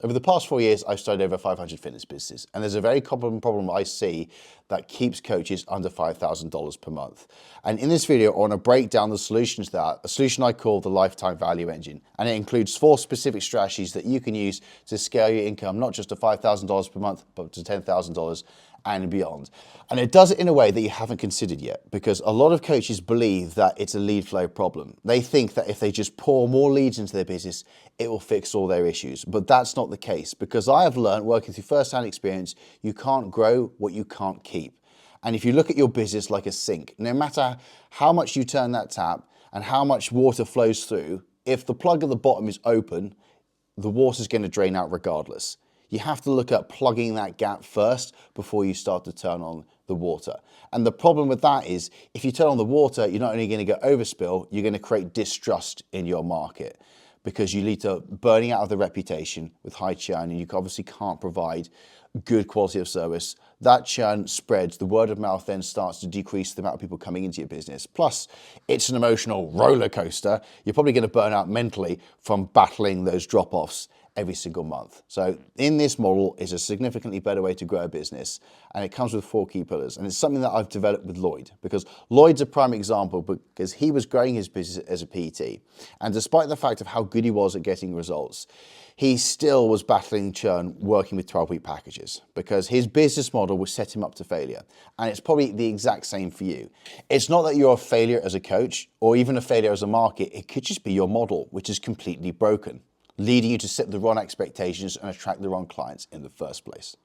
Over the past 4 years, I've studied over 500 fitness businesses, and there's a very common problem I see that keeps coaches under $5,000 per month. And in this video, I want to break down the solution to that, a solution I call the lifetime value engine. And it includes 4 specific strategies that you can use to scale your income, not just to $5,000 per month, but to $10,000 and beyond. And it does it in a way that you haven't considered yet, because a lot of coaches believe that it's a lead flow problem. They think that if they just pour more leads into their business, it will fix all their issues. But that's not the case, because I have learned working through first-hand experience, you can't grow what you can't keep. And if you look at your business like a sink, no matter how much you turn that tap and how much water flows through, if the plug at the bottom is open, the water's going to drain out regardless. You have to look at plugging that gap first before you start to turn on the water. And the problem with that is if you turn on the water, you're not only going to get overspill, you're going to create distrust in your market, because you lead to burning out of the reputation with high churn, and you obviously can't provide good quality of service. That churn spreads, the word of mouth then starts to decrease the amount of people coming into your business. Plus, it's an emotional roller coaster. You're probably going to burn out mentally from battling those drop-offs every single month. So in this model is a significantly better way to grow a business, and it comes with 4 key pillars. And it's something that I've developed with Lloyd, because Lloyd's a prime example, because he was growing his business as a PT. And despite the fact of how good he was at getting results, he still was battling churn working with 12-week packages, because his business model would set him up to failure. And it's probably the exact same for you. It's not that you're a failure as a coach or even a failure as a market. It could just be your model, which is completely broken, leading you to set the wrong expectations and attract the wrong clients in the first place.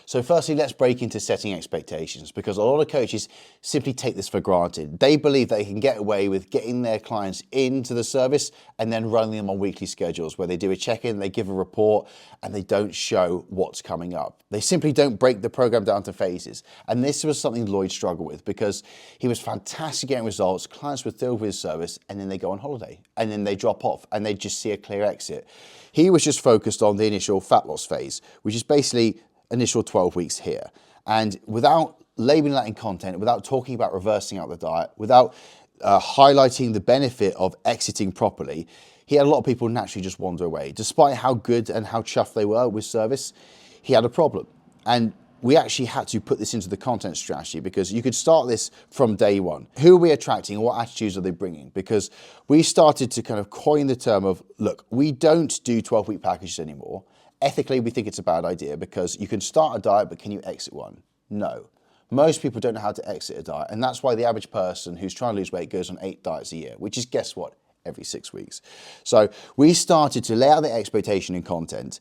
So firstly, let's break into setting expectations, because a lot of coaches simply take this for granted. They believe they can get away with getting their clients into the service and then running them on weekly schedules where they do a check-in, they give a report, and they don't show what's coming up. They simply don't break the program down to phases. And this was something Lloyd struggled with, because he was fantastic getting results, clients were thrilled with his service, and then they go on holiday, and then they drop off, and they just see a clear exit. He was just focused on the initial fat loss phase, which is basically initial 12 weeks here. And without labeling that in content, without talking about reversing out the diet, without highlighting the benefit of exiting properly, he had a lot of people naturally just wander away. Despite how good and how chuffed they were with service, he had a problem. And we actually had to put this into the content strategy, because you could start this from day one. Who are we attracting? What attitudes are they bringing? Because we started to kind of coin the term of, look, we don't do 12-week packages anymore. Ethically, we think it's a bad idea, because you can start a diet, but can you exit one? No. Most people don't know how to exit a diet, and that's why the average person who's trying to lose weight goes on 8 diets a year, which is, guess what, every 6 weeks. So we started to lay out the expectation in content,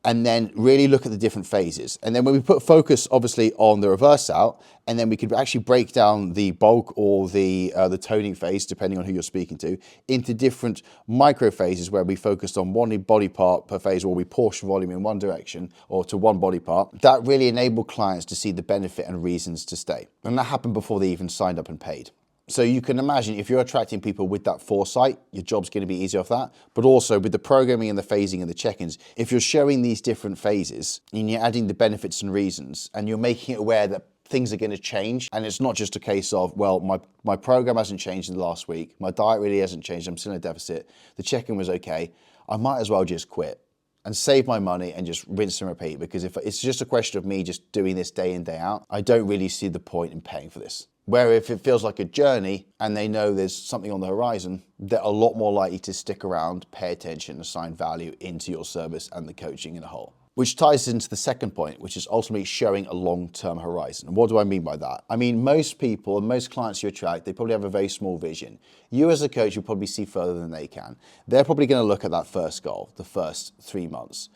and then really look at the different phases. And then when we put focus, obviously, on the reverse out, and then we could actually break down the bulk or the toning phase, depending on who you're speaking to, into different micro phases where we focused on one body part per phase, or we portion volume in one direction or to one body part. That really enabled clients to see the benefit and reasons to stay. And that happened before they even signed up and paid. So you can imagine if you're attracting people with that foresight, your job's going to be easier off that. But also with the programming and the phasing and the check-ins, if you're showing these different phases and you're adding the benefits and reasons, and you're making it aware that things are going to change, and it's not just a case of, well, my program hasn't changed in the last week, my diet really hasn't changed, I'm still in a deficit, the check-in was okay, I might as well just quit and save my money and just rinse and repeat, because if it's just a question of me just doing this day in, day out, I don't really see the point in paying for this. Where if it feels like a journey and they know there's something on the horizon, they're a lot more likely to stick around, pay attention, assign value into your service and the coaching in a whole. Which ties into the second point, which is ultimately showing a long-term horizon. And what do I mean by that? I mean, most people and most clients you attract, they probably have a very small vision. You as a coach, you'll probably see further than they can. They're probably going to look at that first goal, the first 3 months.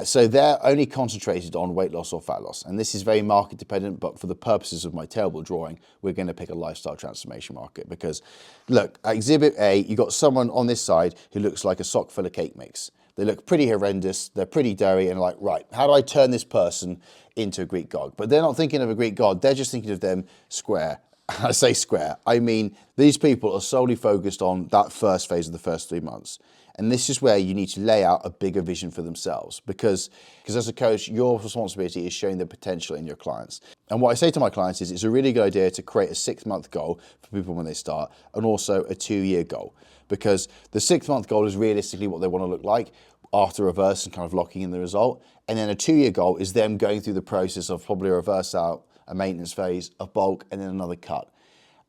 So they're only concentrated on weight loss or fat loss. And this is very market dependent, but for the purposes of my terrible drawing, we're going to pick a lifestyle transformation market. Because look, at Exhibit A, you got someone on this side who looks like a sock full of cake mix. They look pretty horrendous, they're pretty dirty, and like, right, how do I turn this person into a Greek god? But they're not thinking of a Greek god, they're just thinking of them square. I say square, I mean, these people are solely focused on that first phase of the first 3 months. And this is where you need to lay out a bigger vision for themselves, because as a coach, your responsibility is showing the potential in your clients. And what I say to my clients is it's a really good idea to create a 6-month goal for people when they start, and also a 2-year goal, because the 6-month goal is realistically what they want to look like. after reverse and kind of locking in the result. And then a 2-year goal is them going through the process of probably a reverse out, a maintenance phase, a bulk, and then another cut.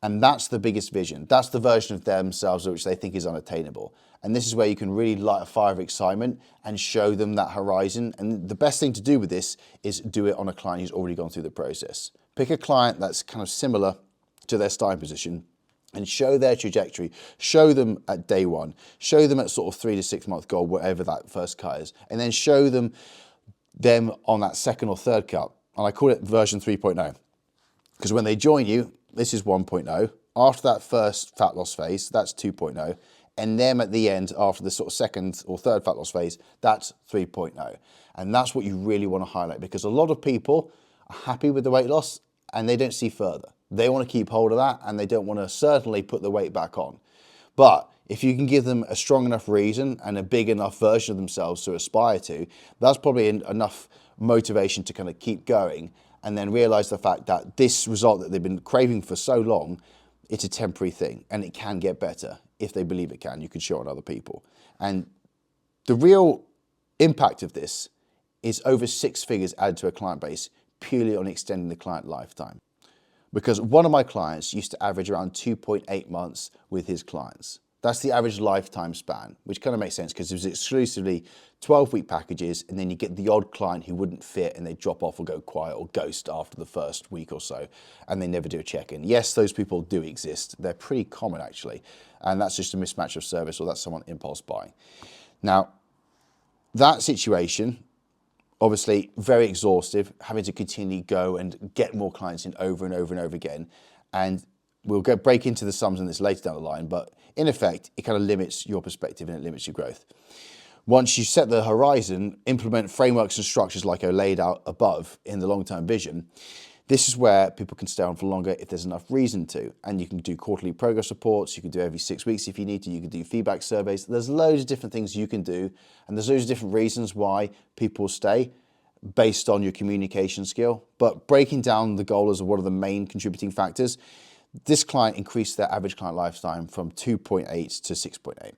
And that's the biggest vision. That's the version of themselves which they think is unattainable. And this is where you can really light a fire of excitement and show them that horizon. And the best thing to do with this is do it on a client who's already gone through the process. Pick a client that's kind of similar to their starting position and show their trajectory. Show them at day one. Show them at sort of 3 to 6 month goal, whatever that first cut is. And then show them on that second or third cut. And I call it version 3.0. Because when they join you, this is 1.0. After that first fat loss phase, that's 2.0. And them at the end, after the sort of second or third fat loss phase, that's 3.0. And that's what you really want to highlight, because a lot of people are happy with the weight loss and they don't see further. They want to keep hold of that and they don't want to certainly put the weight back on. But if you can give them a strong enough reason and a big enough version of themselves to aspire to, that's probably enough motivation to kind of keep going, and then realize the fact that this result that they've been craving for so long, it's a temporary thing and it can get better. If they believe it can, you can show it on other people. And the real impact of this is over 6 figures added to a client base purely on extending the client lifetime. Because one of my clients used to average around 2.8 months with his clients. That's the average lifetime span, which kind of makes sense because it was exclusively 12-week packages, and then you get the odd client who wouldn't fit and they drop off or go quiet or ghost after the first week or so, and they never do a check-in. Yes, those people do exist. They're pretty common actually, and that's just a mismatch of service, or that's someone impulse buying. Now, that situation, obviously very exhaustive, having to continually go and get more clients in over and over and over again. And we'll break into the sums on this later down the line, but in effect, it kind of limits your perspective and it limits your growth. Once you set the horizon, implement frameworks and structures like I laid out above in the long-term vision, this is where people can stay on for longer if there's enough reason to. And you can do quarterly progress reports, you can do every 6 weeks if you need to, you can do feedback surveys. There's loads of different things you can do, and there's loads of different reasons why people stay based on your communication skill. But breaking down the goal as one of the main contributing factors, this client increased their average client lifetime from 2.8 to 6.8.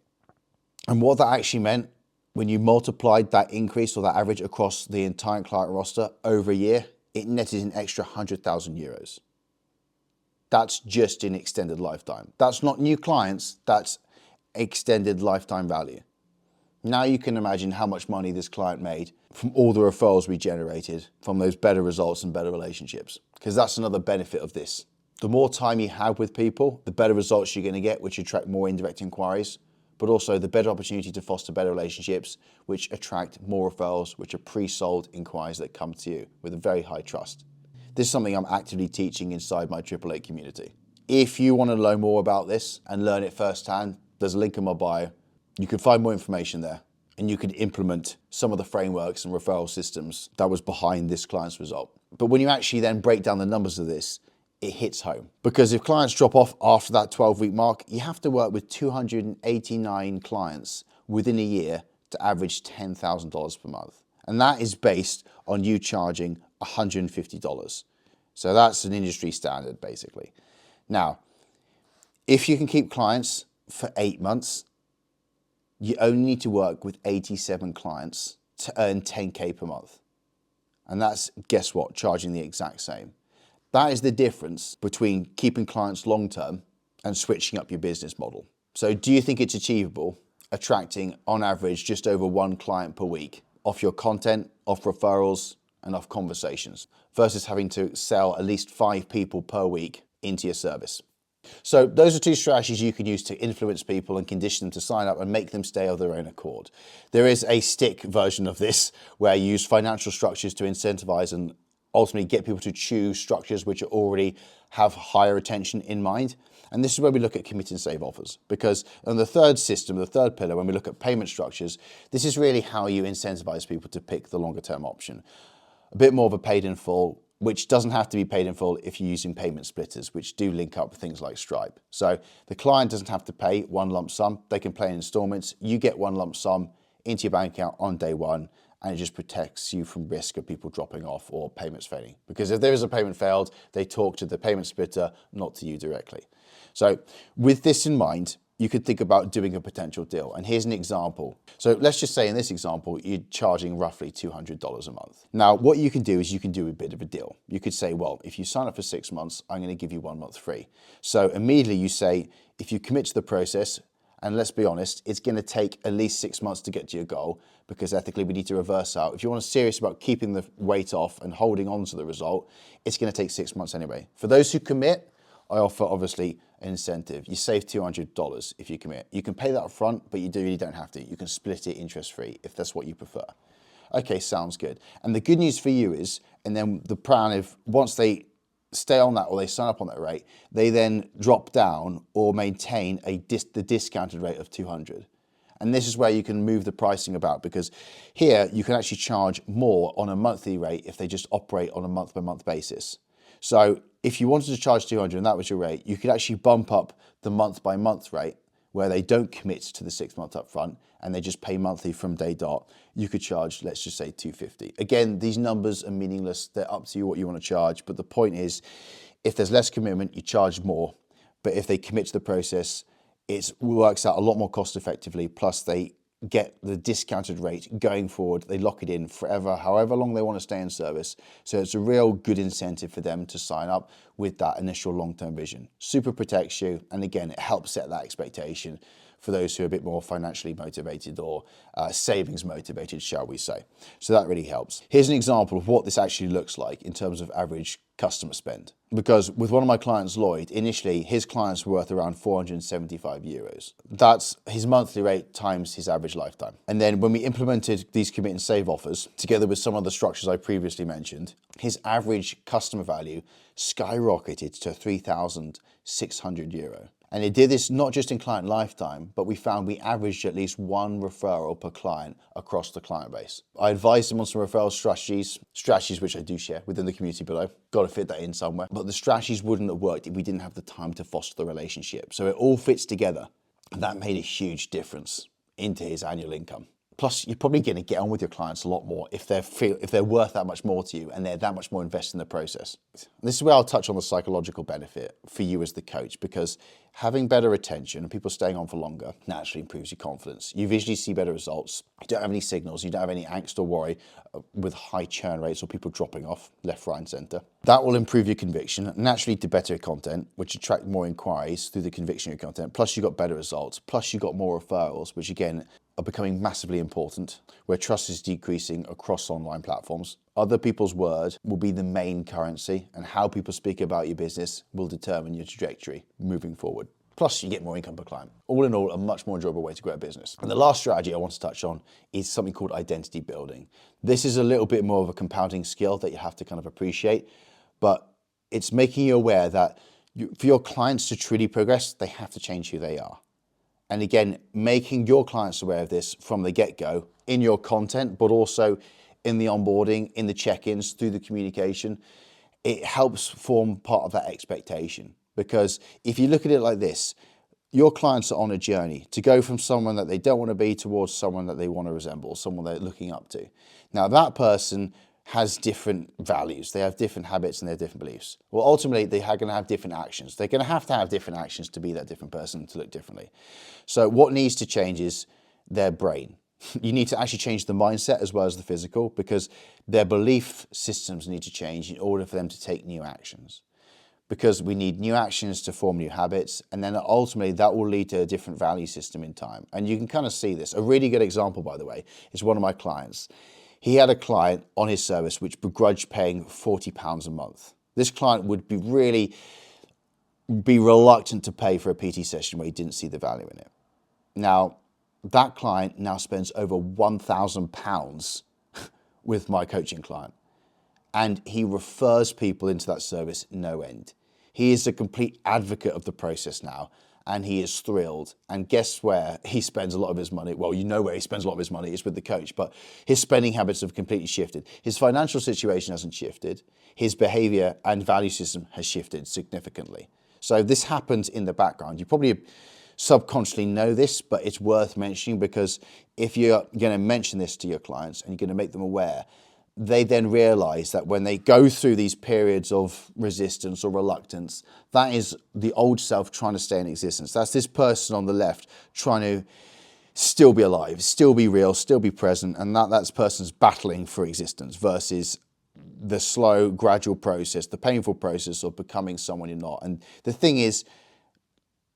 And what that actually meant, when you multiplied that increase or that average across the entire client roster over a year, it netted an extra 100,000 euros. That's just in extended lifetime. That's not new clients, that's extended lifetime value. Now you can imagine how much money this client made from all the referrals we generated from those better results and better relationships, because that's another benefit of this. The more time you have with people, the better results you're going to get, which attract more indirect inquiries, but also the better opportunity to foster better relationships, which attract more referrals, which are pre-sold inquiries that come to you with a very high trust. This is something I'm actively teaching inside my AAA community. If you want to learn more about this and learn it firsthand, there's a link in my bio. You can find more information there, and you can implement some of the frameworks and referral systems that was behind this client's result. But when you actually then break down the numbers of this, it hits home. Because if clients drop off after that 12-week mark, you have to work with 289 clients within a year to average $10,000 per month. And that is based on you charging $150. So that's an industry standard, basically. Now, if you can keep clients for 8 months, you only need to work with 87 clients to earn 10K per month. And that's, guess what, charging the exact same. That is the difference between keeping clients long-term and switching up your business model. So do you think it's achievable, attracting on average just over 1 client per week off your content, off referrals, and off conversations, versus having to sell at least 5 people per week into your service? So those are 2 strategies you can use to influence people and condition them to sign up and make them stay of their own accord. There is a stick version of this where you use financial structures to incentivize and ultimately get people to choose structures which already have higher retention in mind. And this is where we look at commit and save offers, because on the third system, the third pillar, when we look at payment structures, this is really how you incentivize people to pick the longer term option. A bit more of a paid in full, which doesn't have to be paid in full if you're using payment splitters, which do link up with things like Stripe. So the client doesn't have to pay one lump sum, they can pay in installments. You get one lump sum into your bank account on day one, and it just protects you from risk of people dropping off or payments failing. Because if there is a payment failed, they talk to the payment splitter, not to you directly. So with this in mind, you could think about doing a potential deal. And here's an example. So let's just say in this example, you're charging roughly $200 a month. Now, what you can do is you can do a bit of a deal. You could say, well, if you sign up for 6 months, I'm going to give you 1 month free. So immediately you say, if you commit to the process, and let's be honest, it's going to take at least 6 months to get to your goal, because ethically we need to reverse out. If you want to serious about keeping the weight off and holding on to the result, it's going to take 6 months anyway. For those who commit, I offer obviously an incentive. You save $200 if you commit. You can pay that up front, but you really don't have to. You can split it interest free if that's what you prefer. Okay, sounds good. And the good news for you is, and then the plan, if once they stay on that or they sign up on that rate, they then drop down or maintain the discounted rate of 200. And this is where you can move the pricing about, because here you can actually charge more on a monthly rate if they just operate on a month by month basis. So if you wanted to charge 200 and that was your rate, you could actually bump up the month by month rate where they don't commit to the 6 months up front and they just pay monthly from day dot. You could charge, let's just say $250. Again, these numbers are meaningless. They're up to you what you want to charge. But the point is, if there's less commitment, you charge more. But if they commit to the process, it works out a lot more cost effectively. Plus they get the discounted rate going forward. They lock it in forever, however long they want to stay in service. So it's a real good incentive for them to sign up with that initial long-term vision. Super protects you. And again, it helps set that expectation for those who are a bit more financially motivated or savings motivated, shall we say. So that really helps. Here's an example of what this actually looks like in terms of average customer spend. Because with one of my clients, Lloyd, initially his clients were worth around 475 euros. That's his monthly rate times his average lifetime. And then when we implemented these commit and save offers, together with some of the structures I previously mentioned, his average customer value skyrocketed to 3,600 euro. And it did this not just in client lifetime, but we found we averaged at least 1 referral per client across the client base. I advised him on some referral strategies which I do share within the community below. Got to fit that in somewhere. But the strategies wouldn't have worked if we didn't have the time to foster the relationship. So it all fits together. And that made a huge difference into his annual income. Plus, you're probably going to get on with your clients a lot more if they're worth that much more to you and they're that much more invested in the process. This is where I'll touch on the psychological benefit for you as the coach, because having better retention and people staying on for longer naturally improves your confidence. You visually see better results. You don't have any signals. You don't have any angst or worry with high churn rates or people dropping off left, right, and center. That will improve your conviction, naturally to better content, which attract more inquiries through the conviction of your content. Plus, you got better results. Plus, you got more referrals, which again, are becoming massively important, where trust is decreasing across online platforms. Other people's word will be the main currency, and how people speak about your business will determine your trajectory moving forward. Plus, you get more income per client. All in all, a much more enjoyable way to grow a business. And the last strategy I want to touch on is something called identity building. This is a little bit more of a compounding skill that you have to kind of appreciate, but it's making you aware that for your clients to truly progress, they have to change who they are. And again, making your clients aware of this from the get-go in your content, but also in the onboarding, in the check-ins, through the communication, it helps form part of that expectation. Because if you look at it like this, your clients are on a journey to go from someone that they don't want to be towards someone that they want to resemble, someone they're looking up to. Now that person has different values, they have different habits and they have different beliefs. Well, ultimately, they are going to have different actions. They're going to have different actions to be that different person, to look differently. So what needs to change is their brain. You need to actually change the mindset as well as the physical, because their belief systems need to change in order for them to take new actions. Because we need new actions to form new habits, and then ultimately that will lead to a different value system in time. And you can kind of see this. A really good example, by the way, is one of my clients. He had a client on his service which begrudged paying £40 a month. This client would be reluctant to pay for a PT session where he didn't see the value in it. Now, that client now spends over £1,000 with my coaching client, and he refers people into that service no end. He is a complete advocate of the process now, and he is thrilled. And guess where he spends a lot of his money? Well, you know where he spends a lot of his money is with the coach, but his spending habits have completely shifted. His financial situation hasn't shifted. His behavior and value system has shifted significantly. So this happens in the background. You probably subconsciously know this, but it's worth mentioning, because if you're going to mention this to your clients and you're going to make them aware, they then realize that when they go through these periods of resistance or reluctance, that is the old self trying to stay in existence. That's this person on the left trying to still be alive, still be real, still be present, and that's person's battling for existence versus the slow, gradual process, the painful process of becoming someone you're not. And the thing is,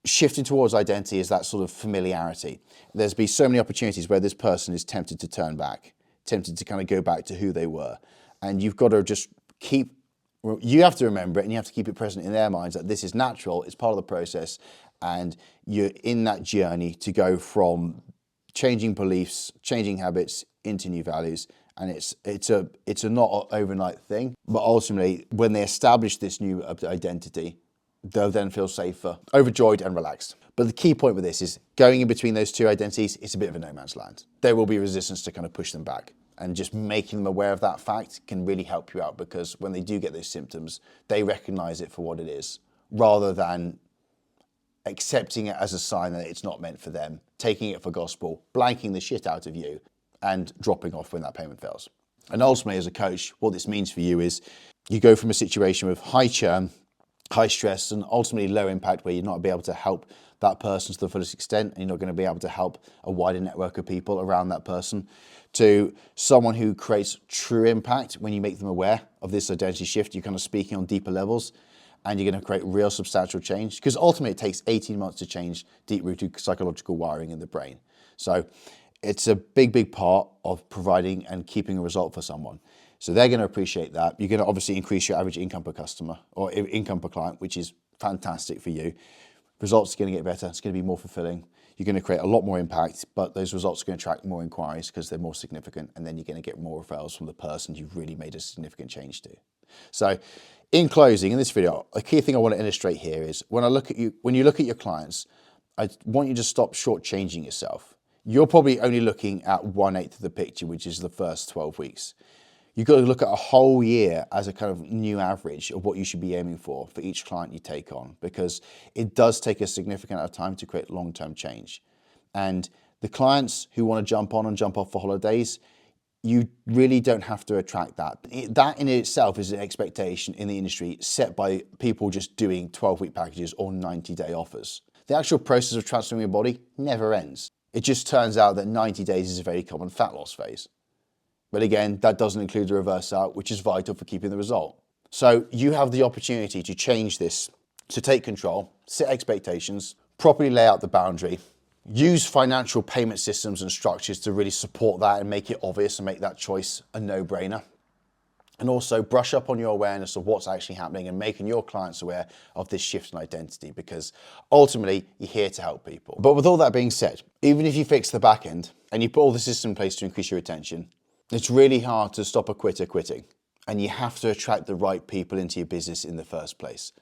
shifting towards identity is that sort of familiarity. There's been so many opportunities where this person is tempted to turn back, tempted to kind of go back to who they were. And you've got to just you have to remember it, and you have to keep it present in their minds that this is natural, it's part of the process, and you're in that journey to go from changing beliefs, changing habits into new values. And it's a not overnight thing, but ultimately when they establish this new identity, they'll then feel safer, overjoyed and relaxed. But the key point with this is going in between those two identities, it's a bit of a no man's land. There will be resistance to kind of push them back, and just making them aware of that fact can really help you out, because when they do get those symptoms, they recognize it for what it is, rather than accepting it as a sign that it's not meant for them, taking it for gospel, blanking the shit out of you, and dropping off when that payment fails. And ultimately, as a coach, what this means for you is you go from a situation with high churn, high stress, and ultimately low impact, where you're not be able to help that person to the fullest extent, and you're not going to be able to help a wider network of people around that person, to someone who creates true impact when you make them aware of this identity shift. You're kind of speaking on deeper levels, and you're going to create real substantial change, because ultimately it takes 18 months to change deep-rooted psychological wiring in the brain. So it's a big part of providing and keeping a result for someone. So they're going to appreciate that. You're going to obviously increase your average income per customer or income per client, which is fantastic for you. Results are going to get better. It's going to be more fulfilling. You're going to create a lot more impact, but those results are going to attract more inquiries because they're more significant. And then you're going to get more referrals from the person you've really made a significant change to. So in closing, in this video, a key thing I want to illustrate here is when you look at your clients, I want you to stop shortchanging yourself. You're probably only looking at 1/8 of the picture, which is the first 12 weeks. You've got to look at a whole year as a kind of new average of what you should be aiming for each client you take on, because it does take a significant amount of time to create long-term change. And the clients who want to jump on and jump off for holidays, you really don't have to attract that. That in itself is an expectation in the industry set by people just doing 12-week packages or 90-day offers. The actual process of transforming your body never ends. It just turns out that 90 days is a very common fat loss phase. But again, that doesn't include the reverse out, which is vital for keeping the result. So you have the opportunity to change this, to take control, set expectations, properly lay out the boundary, use financial payment systems and structures to really support that and make it obvious and make that choice a no-brainer. And also brush up on your awareness of what's actually happening and making your clients aware of this shift in identity, because ultimately you're here to help people. But with all that being said, even if you fix the back end and you put all the system in place to increase your retention, it's really hard to stop a quitter quitting, and you have to attract the right people into your business in the first place.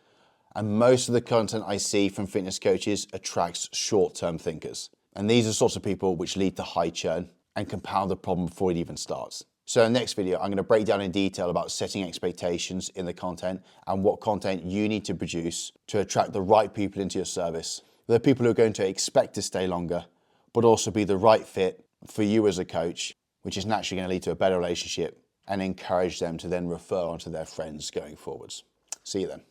And most of the content I see from fitness coaches attracts short-term thinkers. And these are the sorts of people which lead to high churn and compound the problem before it even starts. So in the next video, I'm going to break down in detail about setting expectations in the content and what content you need to produce to attract the right people into your service. The people who are going to expect to stay longer, but also be the right fit for you as a coach, which is naturally going to lead to a better relationship and encourage them to then refer onto their friends going forwards. See you then.